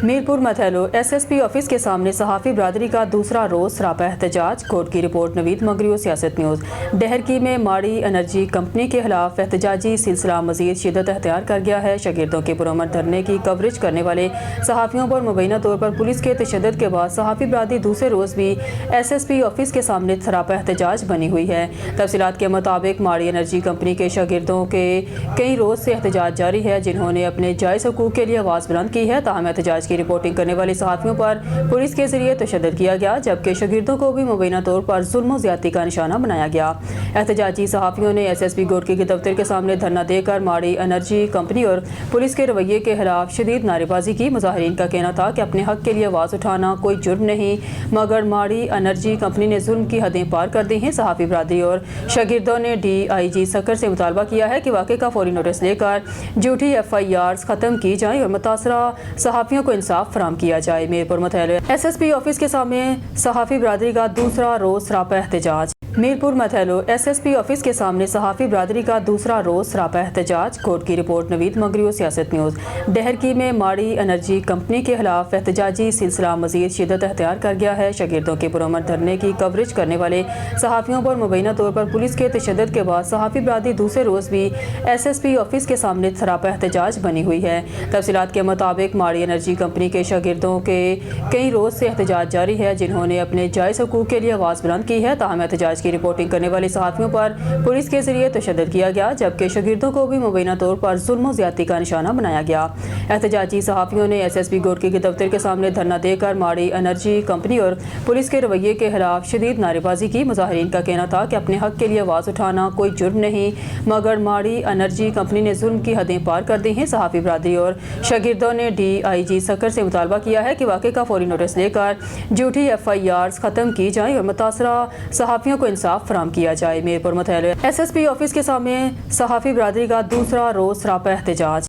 Mirpur मथैलो SSP office के सामने सहाफ़ी बरादरी का दूसरा रोज़ सरापा एहतजाज। कोर्ट की रिपोर्ट नवीद मगरियो, सियासत न्यूज़। डहरकी में माड़ी एनर्जी कंपनी के खिलाफ एहतजाजी सिलसिला मज़ीद शिद्दत अख्तियार कर गया है। शागिर्दों के पुरअमन धरने की कवरेज करने वाले सहाफ़ियों पर मुबैना तौर पर पुलिस के तशद्दुद के बाद सहाफ़ी बरादरी दूसरे रोज़ भी एसएसपी ऑफिस के सामने सरापा एहतजाज बनी हुई है। तफसीलात के मुताबिक माड़ी एनर्जी कंपनी के शागिर्दों के कई रोज़ से एहतजाज जारी है, जिन्होंने अपने जायज़ हकूक़ के लिए आवाज़ बुलंद की है। ताहम एहतजाज की रिपोर्टिंग करने वाले सहाफ़ियों पर पुलिस के जरिए तशद्दुद किया गया, जबकि शागिर्दों को भी मुबैना तौर पर जुल्म और ज़्यादती का निशाना बनाया गया। एहतजाजी सहाफ़ियों ने एसएसपी गोरकी के दफ्तर के सामने धरना देकर माड़ी एनर्जी कंपनी और पुलिस के रवैये के खिलाफ शदीद नारेबाजी की। मुजाहिरीन का कहना था कि अपने हक के लिए आवाज़ उठाना कोई जुर्म नहीं, मगर माड़ी एनर्जी कंपनी ने जुल्म की हदें पार कर दी हैं। सहाफ़ी बरादरी और शागिर्दों ने DIG सकर से मुतालबा किया है कि वाक़े का फौरी नोटिस लेकर झूठी FIRs ख़त्म की जाएँ और मुतासरा सहाफ़ियों को इंसाफ फराहम किया जाए। मीरपुर मथैलो SSP ऑफिस के सामने सहाफ़ी बरादरी का दूसरा रोज़ सरापा एहतजाज। मीरपुर मथैलो SSP ऑफिस के सामने सहाफ़ी बरादरी का दूसरा रोज़ सरापा एहतजाज। कोर्ट की रिपोर्ट नवीद मगरियो, सियासत न्यूज़। डहरकी में माड़ी एनर्जी कंपनी के खिलाफ एहतजाजी सिलसिला मज़ीद शिद्दत अख्तियार कर गया है। शागिर्दों के पुरअमन धरने की कवरेज करने वाले सहाफ़ियों पर मुबैना तौर पर पुलिस के तशद्दुद के बाद सहाफ़ी बरादरी दूसरे रोज़ भी SSP ऑफिस के सामने सरापा एहतजाज बनी हुई है। तफसीलात के मुताबिक माड़ी एनर्जी कंपनी के शागिर्दों के कई रोज़ से एहतजाज जारी है, जिन्होंने अपने जायज़ हकूक़ के लिए आवाज़ बुलंद की है। ताहम एहतजाज की रिपोर्टिंग करने वाले सहाफ़ियों पर पुलिस के जरिए तशद्दुद किया गया, जबकि शागिर्दों को भी मुबैना तौर पर जुल्म और ज़्यादती का निशाना बनाया गया। एहतजाजी सहाफ़ियों ने SSP गोरकी के दफ्तर के सामने धरना देकर माड़ी एनर्जी कंपनी और पुलिस के रवैये के खिलाफ शदीद नारेबाजी की। मुजाहिरीन का कहना था कि अपने हक के लिए आवाज़ उठाना कोई जुर्म नहीं, मगर माड़ी एनर्जी कंपनी ने जुल्म की हदें पार कर दी हैं। सहाफ़ी बरादरी और शागिर्दों ने DIG सकर से मुतालबा किया है कि वाक़े का फौरी नोटिस लेकर झूठी FIRs ख़त्म की जाएँ और मुतासरा सहाफ़ियों को इंसाफ फराहम किया जाए। मीरपुर मथैलो SSP ऑफिस के सामने सहाफ़ी बरादरी का दूसरा रोज़ सरापा एहतजाज।